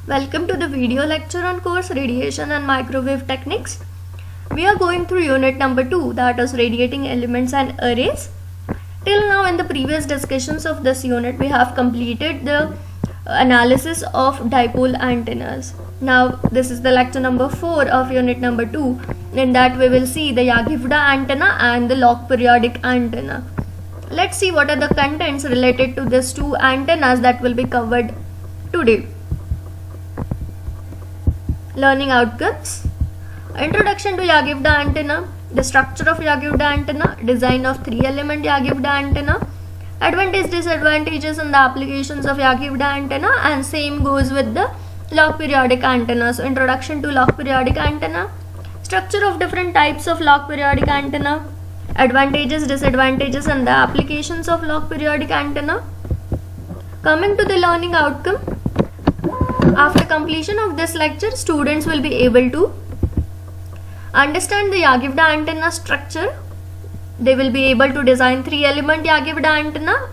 Welcome to the video lecture on course Radiation and Microwave Techniques. We are going through unit number 2, that is radiating elements and arrays. Till now in the previous discussions of this unit we have completed the analysis of dipole antennas. Now this is the lecture number 4 of unit number 2. In that we will see the Yagi-Fuda antenna and the log periodic antenna. Let's see what are the contents related to these two antennas that will be covered today. Learning outcomes: introduction to Yagi-Fuda antenna, the structure of Yagi-Fuda antenna, design of 3-element Yagi-Fuda antenna, advantages, disadvantages and the applications of Yagi-Fuda antenna, and same goes with the log periodic antenna. So introduction to log periodic antenna, structure of different types of log periodic antenna, advantages, disadvantages and the applications of log periodic antenna. Coming to the learning outcome, after completion of this lecture, students will be able to understand the Yagi-Fuda antenna structure. They will be able to design 3-element Yagi-Fuda antenna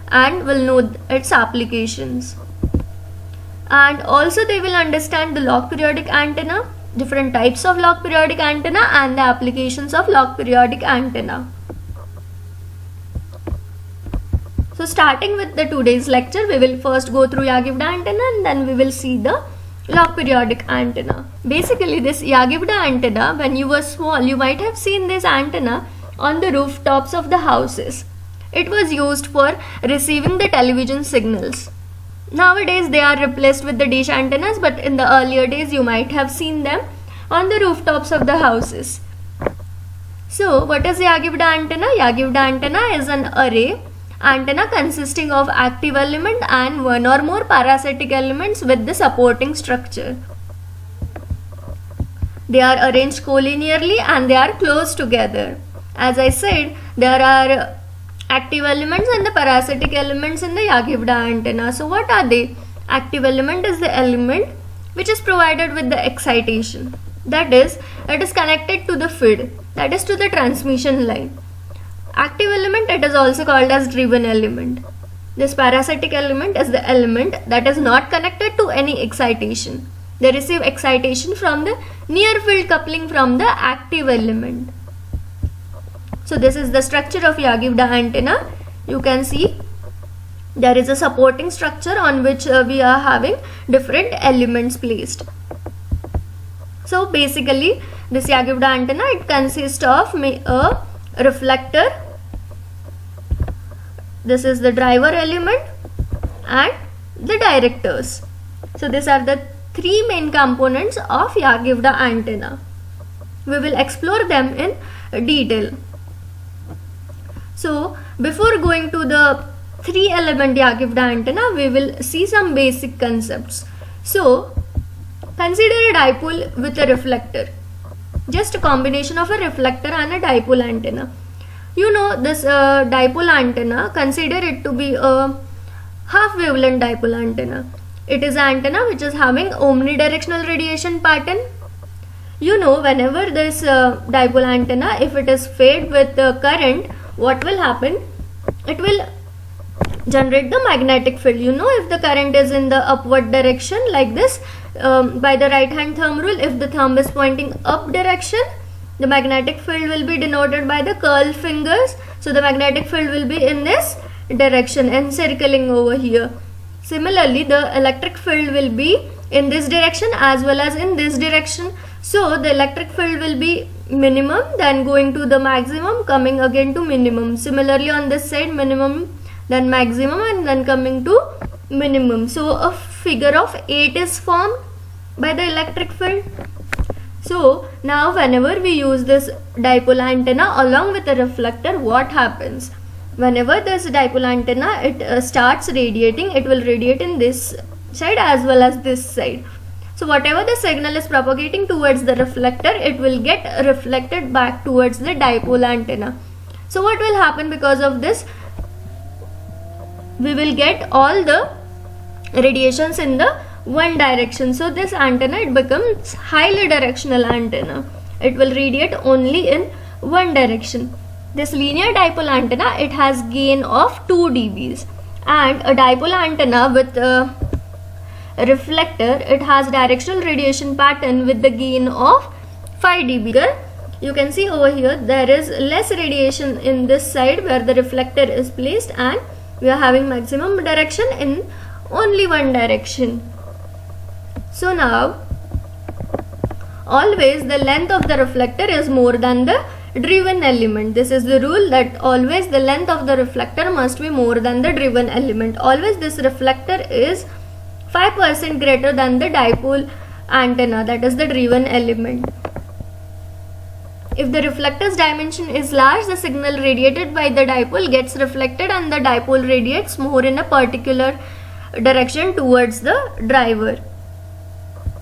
and will know its applications. And also they will understand the log periodic antenna, different types of log periodic antenna and the applications of log periodic antenna. So starting with the today's lecture, we will first go through Yagi-Fuda antenna and then we will see the log periodic antenna. Basically this Yagi-Fuda antenna, when you were small, you might have seen this antenna on the rooftops of the houses. It was used for receiving the television signals. Nowadays they are replaced with the dish antennas, but in the earlier days you might have seen them on the rooftops of the houses. So what is Yagi-Fuda antenna? Yagi-Fuda antenna is an array antenna consisting of active element and one or more parasitic elements with the supporting structure. They are arranged collinearly and they are close together. As I said, there are active elements and the parasitic elements in the Yagi-Fuda antenna. So what are they? Active element is the element which is provided with the excitation. That is, it is connected to the feed, that is to the transmission line. Active element, it is also called as driven element. This parasitic element is the element that is not connected to any excitation. They receive excitation from the near field coupling from the active element. So this is the structure of Yagi-Fuda antenna. You can see there is a supporting structure on which we are having different elements placed. So basically this Yagi-Fuda antenna, it consists of a reflector. This is the driver element and the directors. So these are the three main components of Yagi-Fuda antenna. We will explore them in detail. So before going to the 3-element Yagi-Fuda antenna, we will see some basic concepts. So consider a dipole with a reflector. Just a combination of a reflector and a dipole antenna. You know this dipole antenna, consider it to be a half wavelength dipole antenna. It is an antenna which is having omnidirectional radiation pattern. You know, whenever this dipole antenna, if it is fed with current, what will happen? It will generate the magnetic field. You know, if the current is in the upward direction like this, by the right hand thumb rule, if the thumb is pointing up direction, the magnetic field will be denoted by the curled fingers. So the magnetic field will be in this direction, encircling over here. Similarly, the electric field will be in this direction as well as in this direction. So the electric field will be minimum, then going to the maximum, coming again to minimum. Similarly on this side, minimum, then maximum, and then coming to minimum. So a figure of 8 is formed by the electric field. So now whenever we use this dipole antenna along with a reflector, what happens? Whenever this dipole antenna, it starts radiating, it will radiate in this side as well as this side. So whatever the signal is propagating towards the reflector, it will get reflected back towards the dipole antenna. So what will happen because of this? We will get all the radiations in the one direction. So this antenna, it becomes highly directional antenna. It will radiate only in one direction. This linear dipole antenna, it has gain of 2 dBs, and a dipole antenna with reflector, it has directional radiation pattern with the gain of 5 dB. You can see over here there is less radiation in this side where the reflector is placed, and we are having maximum direction in only one direction. So now always the length of the reflector is more than the driven element. This is the rule, that always the length of the reflector must be more than the driven element. Always this reflector is 5% greater than the dipole antenna, that is the driven element. If the reflector's dimension is large, the signal radiated by the dipole gets reflected and the dipole radiates more in a particular direction towards the driver.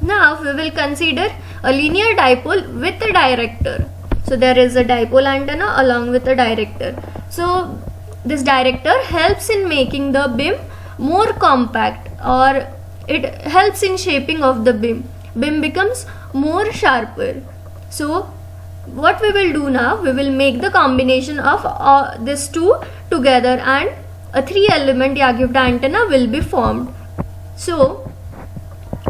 Now we will consider a linear dipole with a director. So there is a dipole antenna along with a director. So this director helps in making the beam more compact, or it helps in shaping of the beam. Beam becomes more sharper. So what we will do now, we will make the combination of these two together and a 3-element Yaghiv antenna will be formed. So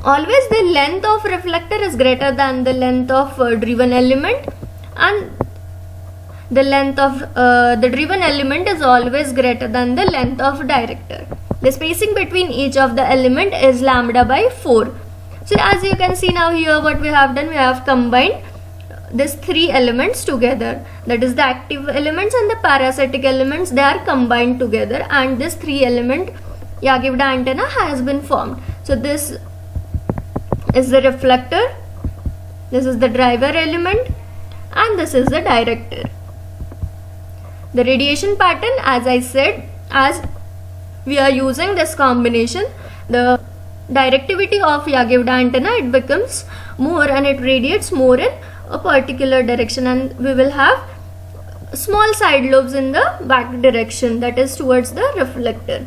always the length of reflector is greater than the length of driven element, and the length of the driven element is always greater than the length of director. The spacing between each of the element is lambda by 4. So as you can see now here, what we have done, we have combined these 3 elements together, that is the active elements and the parasitic elements, they are combined together, and this 3-element Yaghiv antenna has been formed. So this is the reflector, this is the driver element, and this is the director. The radiation pattern, as I said, as we are using this combination, the directivity of Yaghiv antenna, it becomes more and it radiates more in a particular direction, and we will have small side lobes in the back direction, that is towards the reflector.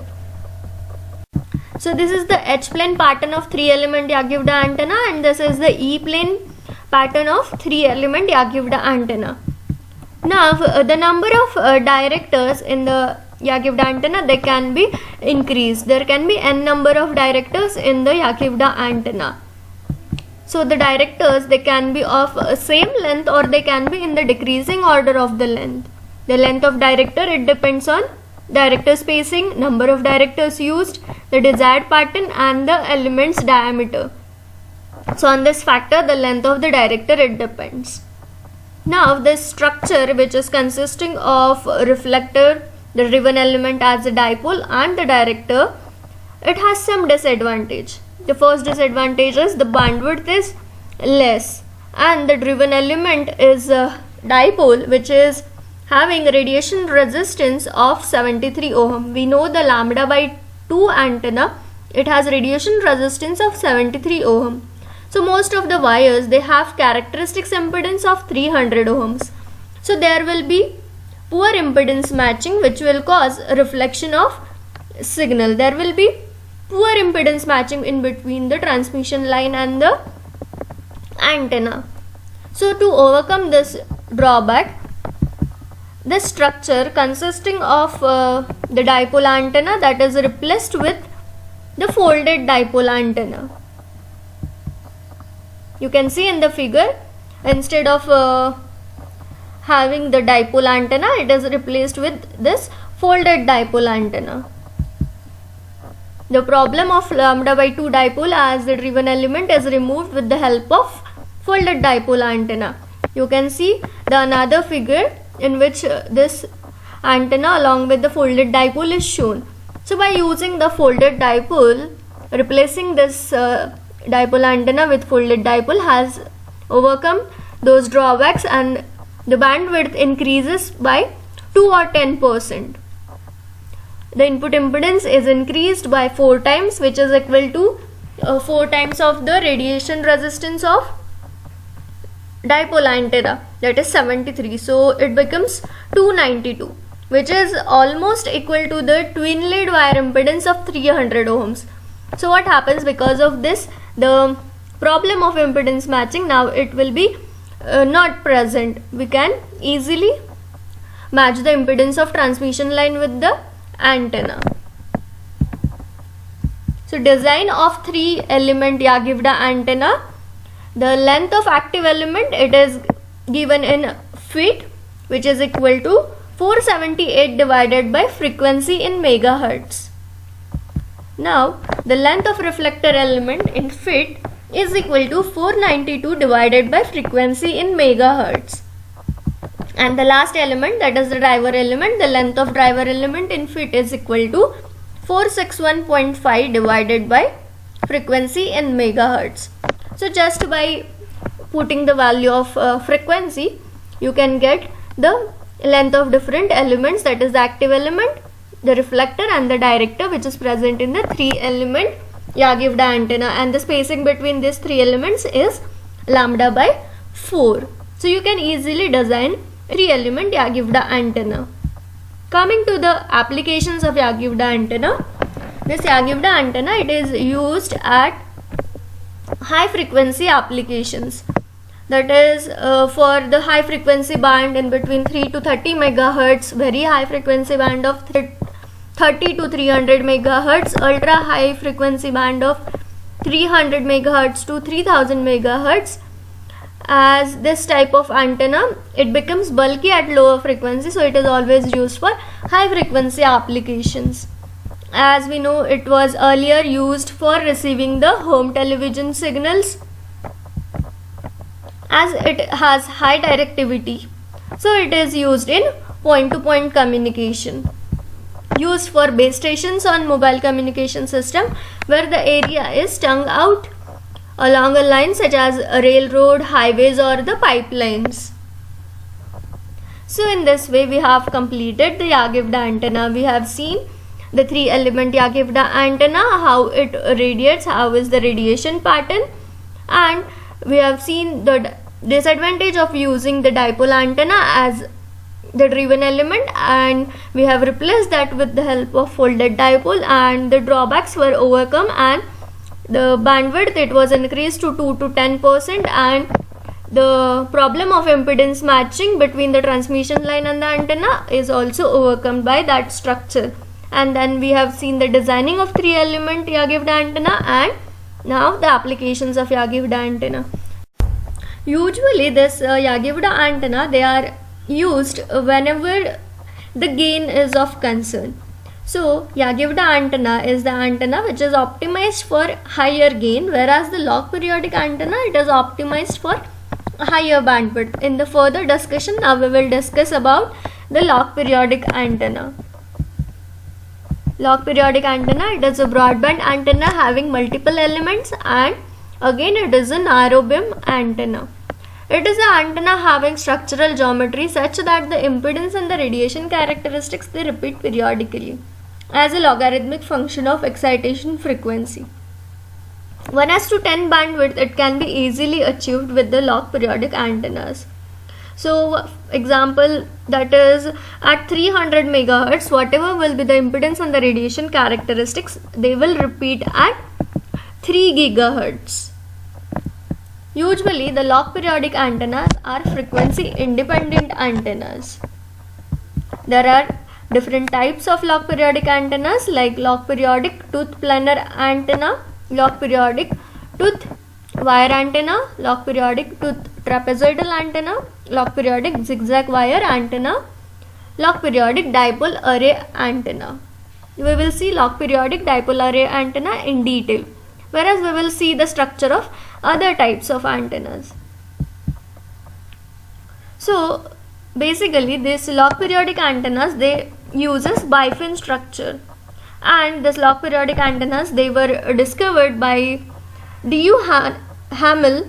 So this is the H-plane pattern of 3-element Yaghiv antenna, and this is the E-plane pattern of 3-element Yaghiv antenna. Now the number of directors in the Yaghiv antenna, they can be increased. There can be n number of directors in the Yaghiv antenna. So the directors, they can be of same length or they can be in the decreasing order of the length. The length of director, it depends on director spacing, number of directors used, the desired pattern and the element's diameter. So on this factor, the length of the director, it depends. Now this structure, which is consisting of reflector, the driven element as a dipole and the director, it has some disadvantage. The first disadvantage is the bandwidth is less, and the driven element is a dipole which is having radiation resistance of 73 ohm. We know the lambda by 2 antenna, it has radiation resistance of 73 ohm. So most of the wires, they have characteristics impedance of 300 ohms. So there will be poor impedance matching, which will cause reflection of signal. There will be poor impedance matching in between the transmission line and the antenna. So to overcome this drawback, this structure consisting of the dipole antenna, that is replaced with the folded dipole antenna. You can see in the figure, instead of having the dipole antenna, it is replaced with this folded dipole antenna. The problem of lambda by 2 dipole as the driven element is removed with the help of folded dipole antenna. You can see the another figure in which this antenna along with the folded dipole is shown. So by using the folded dipole, replacing this dipole antenna with folded dipole has overcome those drawbacks, and the bandwidth increases by 2 or 10%. The input impedance is increased by 4 times, which is equal to 4 times of the radiation resistance of dipole antenna, that is 73. So it becomes 292, which is almost equal to the twin lead wire impedance of 300 ohms. So what happens because of this, the problem of impedance matching, now it will be not present. We can easily match the impedance of transmission line with the antenna. So design of 3-element Yagivda antenna. The length of active element, it is given in feet, which is equal to 478 divided by frequency in megahertz. Now the length of reflector element in feet is equal to 492 divided by frequency in megahertz. And the last element, that is the driver element, the length of driver element in feet is equal to 461.5 divided by frequency in megahertz. So just by putting the value of frequency, you can get the length of different elements, that is the active element, the reflector and the director, which is present in the 3-element Yagivda antenna, and the spacing between these 3 elements is lambda by 4. So you can easily design 3-element Yagivda antenna. Coming to the applications of Yagivda antenna, this Yagivda antenna, it is used at high frequency applications, that is for the high frequency band in between 3 to 30 megahertz, very high frequency band of 30 to 300 megahertz, ultra high frequency band of 300 megahertz to 3000 megahertz. As this type of antenna, it becomes bulky at lower frequency, so it is always used for high frequency applications. As we know, it was earlier used for receiving the home television signals, as it has high directivity, so it is used in point-to-point communication. Used for base stations on mobile communication system, where the area is stung out along a line such as a railroad, highways or the pipelines. So in this way we have completed the Yagivda antenna. We have seen the 3-element Yagivda antenna, how it radiates, how is the radiation pattern, and we have seen the disadvantage of using the dipole antenna as the driven element, and we have replaced that with the help of folded dipole, and the drawbacks were overcome, and the bandwidth, it was increased to 2 to 10%, and the problem of impedance matching between the transmission line and the antenna is also overcome by that structure. And then we have seen the designing of 3-element Yagivda antenna, and now the applications of Yagivda antenna. Usually this Yagivda antenna, they are used whenever the gain is of concern. So Yagivda antenna is the antenna which is optimized for higher gain, whereas the log periodic antenna, it is optimized for higher bandwidth. In the further discussion, now we will discuss about the log periodic antenna. Log periodic antenna, it is a broadband antenna having multiple elements, and again it is a narrow beam antenna. It is an antenna having structural geometry such that the impedance and the radiation characteristics, they repeat periodically as a logarithmic function of excitation frequency. 1:10 bandwidth, it can be easily achieved with the log periodic antennas. So example, that is at 300 megahertz, whatever will be the impedance and the radiation characteristics, they will repeat at 3 gigahertz. Usually the log periodic antennas are frequency independent antennas. There are different types of log periodic antennas, like log periodic tooth planar antenna, log periodic tooth wire antenna, log periodic tooth trapezoidal antenna, log periodic zigzag wire antenna, log periodic dipole array antenna. We will see log periodic dipole array antenna in detail, whereas we will see the structure of other types of antennas. So basically these log periodic antennas, they uses bifin structure, and this log periodic antennas, they were discovered by D.U. Hamel,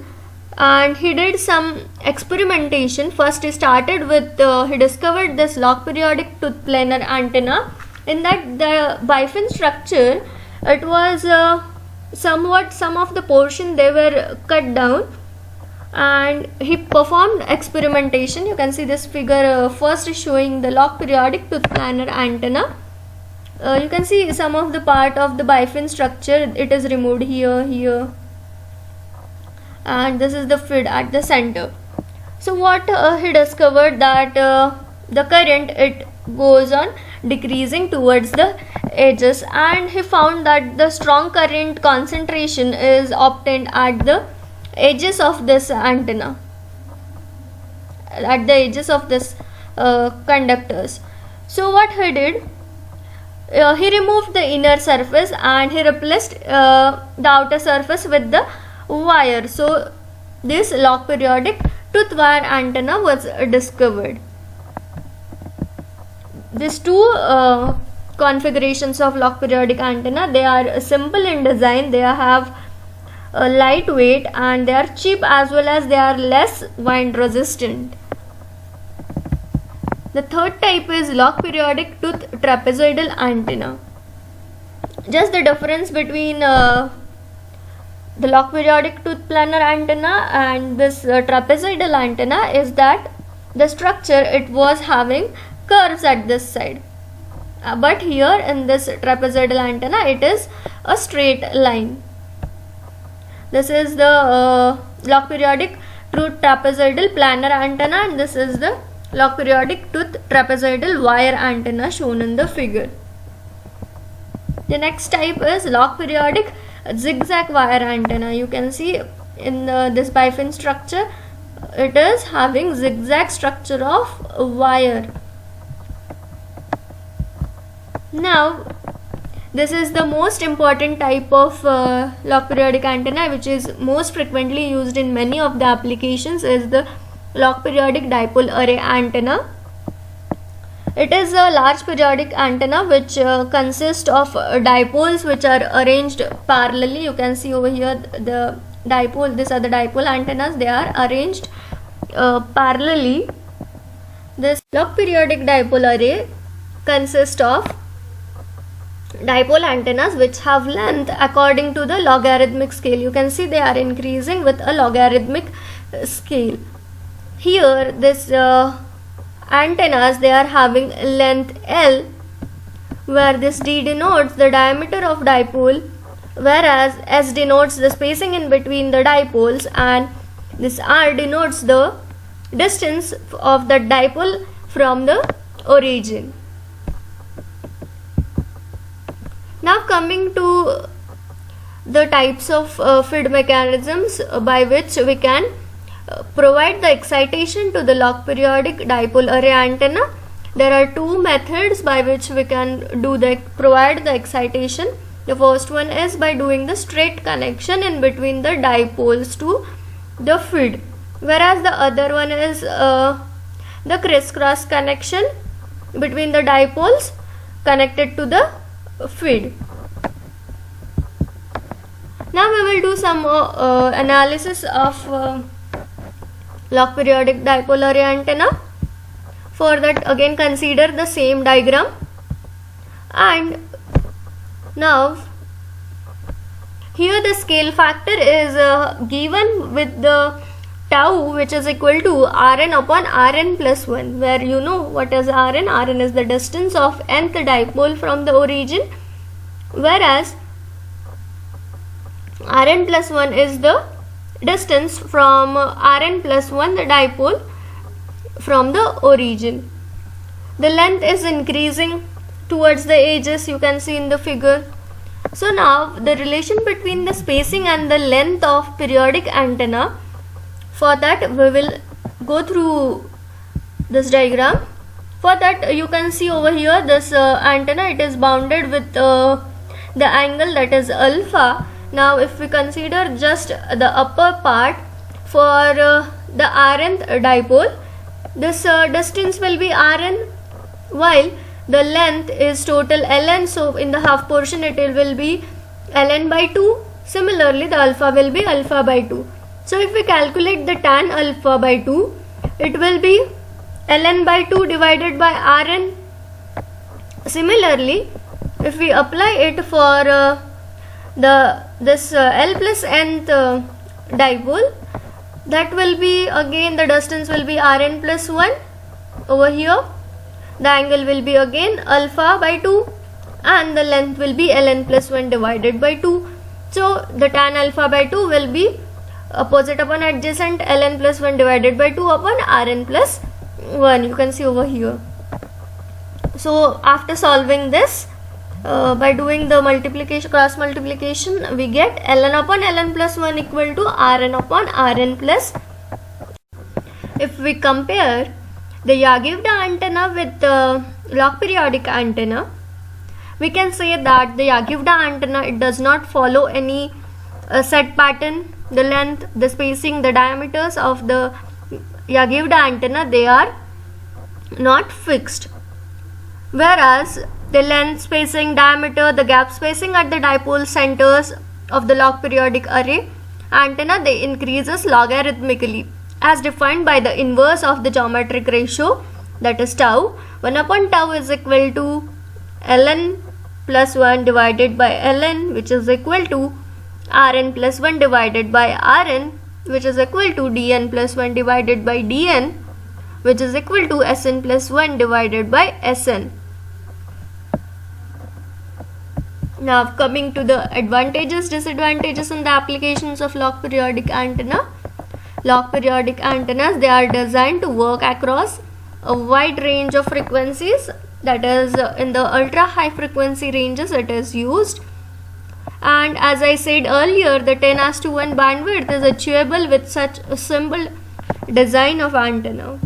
and he did some experimentation. First he started with he discovered this log periodic tooth planar antenna. In that, the bifin structure, it was somewhat, some of the portion they were cut down, and he performed experimentation. You can see this figure first showing the log periodic tooth planar antenna. You can see some of the part of the bifin structure, it is removed here, and this is the feed at the center. So what he discovered, that the current, it goes on decreasing towards the edges, and he found that the strong current concentration is obtained at the edges of this antenna, at the edges of this conductors. So what he did, he removed the inner surface and he replaced the outer surface with the wire. So this log periodic tooth wire antenna was discovered. These two configurations of log periodic antenna, they are simple in design, they have lightweight, and they are cheap, as well as they are less wind resistant. The third type is log periodic tooth trapezoidal antenna. Just the difference between the log periodic tooth planar antenna and this trapezoidal antenna is that the structure, it was having curves at this side, but here in this trapezoidal antenna it is a straight line. This is the log periodic tooth trapezoidal planar antenna, and this is the log periodic tooth trapezoidal wire antenna shown in the figure. The next type is log periodic zigzag wire antenna. You can see in this bifin structure, it is having zigzag structure of wire. Now this is the most important type of log periodic antenna, which is most frequently used in many of the applications, is the log periodic dipole array antenna. It is a large periodic antenna which consists of dipoles which are arranged parallelly. You can see over here the dipole, these are the dipole antennas, they are arranged parallelly. This log periodic dipole array consists of dipole antennas which have length according to the logarithmic scale. You can see they are increasing with a logarithmic scale. Here this antennas, they are having length L, where this D denotes the diameter of dipole, whereas S denotes the spacing in between the dipoles, and this R denotes the distance of the dipole from the origin. Now coming to the types of feed mechanisms by which we can provide the excitation to the log periodic dipole array antenna. There are two methods by which we can provide the excitation. The first one is by doing the straight connection in between the dipoles to the feed, whereas the other one is the crisscross connection between the dipoles connected to the feed. Now we will do some analysis of log periodic dipole array antenna. For that, again consider the same diagram, and now here the scale factor is given with the tau, which is equal to Rn upon Rn plus 1, where you know what is Rn. Rn is the distance of nth dipole from the origin, whereas Rn plus 1 is the distance from Rn plus 1, the dipole, from the origin. The length is increasing towards the edges, you can see in the figure. So now the relation between the spacing and the length of periodic antenna, for that we will go through this diagram. For that, you can see over here this antenna, it is bounded with the angle, that is alpha. Now if we consider just the upper part for the Rnth dipole, this distance will be Rn, while the length is total Ln, so in the half portion it will be Ln by 2. Similarly, the alpha will be alpha by 2. So if we calculate the tan alpha by 2, it will be Ln by 2 divided by Rn. Similarly, if we apply it for this L plus nth dipole, that will be, again the distance will be Rn plus 1. Over here the angle will be again alpha by 2, and the length will be Ln plus 1 divided by 2. So the tan alpha by 2 will be opposite upon adjacent, Ln plus 1 divided by 2 upon Rn plus 1. You can see over here. So after solving this, by doing the multiplication, cross multiplication, we get ln upon ln plus 1 equal to Rn upon Rn plus. If we compare the Yagivda antenna with the log periodic antenna, we can say that the Yagivda antenna, it does not follow any set pattern. The length, the spacing, the diameters of the Yagivda antenna, they are not fixed. Whereas the length, spacing, diameter, the gap spacing at the dipole centers of the log periodic array antenna, they increases logarithmically as defined by the inverse of the geometric ratio, that is tau. 1 upon tau is equal to ln plus 1 divided by ln, which is equal to Rn plus 1 divided by Rn, which is equal to dn plus 1 divided by dn, which is equal to Sn plus 1 divided by Sn. Now coming to the advantages, disadvantages and the applications of log periodic antenna. Log periodic antennas, they are designed to work across a wide range of frequencies, that is in the ultra high frequency ranges it is used. And as I said earlier, the 10:1 bandwidth is achievable with such a simple design of antenna.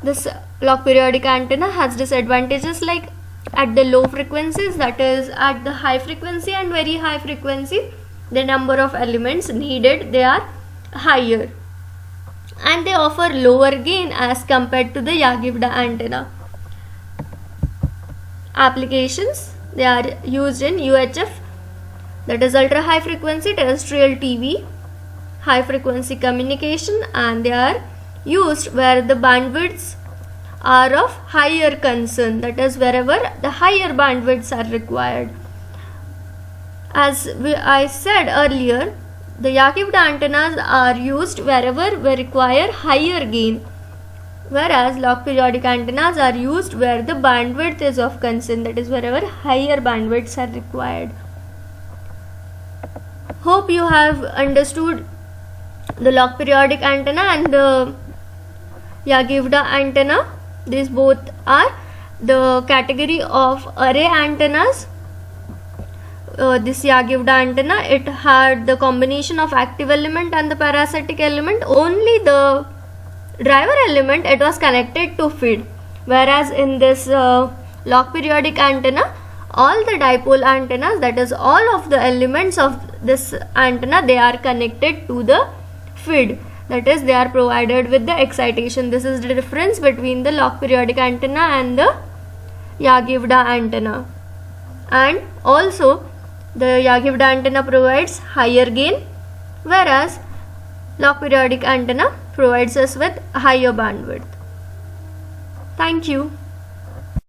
This log periodic antenna has disadvantages like at the low frequencies, that is at the high frequency and very high frequency, the number of elements needed, they are higher, and they offer lower gain as compared to the Yagivda antenna. Applications, they are used in UHF, that is ultra high frequency terrestrial TV, high frequency communication, and they are used where the bandwidths are of higher concern, that is wherever the higher bandwidths are required. As I said earlier, the Yagivda antennas are used wherever we require higher gain, whereas log periodic antennas are used where the bandwidth is of concern, that is wherever higher bandwidths are required. Hope you have understood the log periodic antenna and the Yagivda antenna. These both are the category of array antennas. This Yagivda antenna, it had the combination of active element and the parasitic element. Only the driver element, it was connected to feed, whereas in this log periodic antenna, all the dipole antennas, that is all of the elements of this antenna, they are connected to the feed, that is they are provided with the excitation. This is the difference between the log periodic antenna and the Yagivda antenna. And also the Yagivda antenna provides higher gain, whereas log periodic antenna provides us with higher bandwidth. Thank you.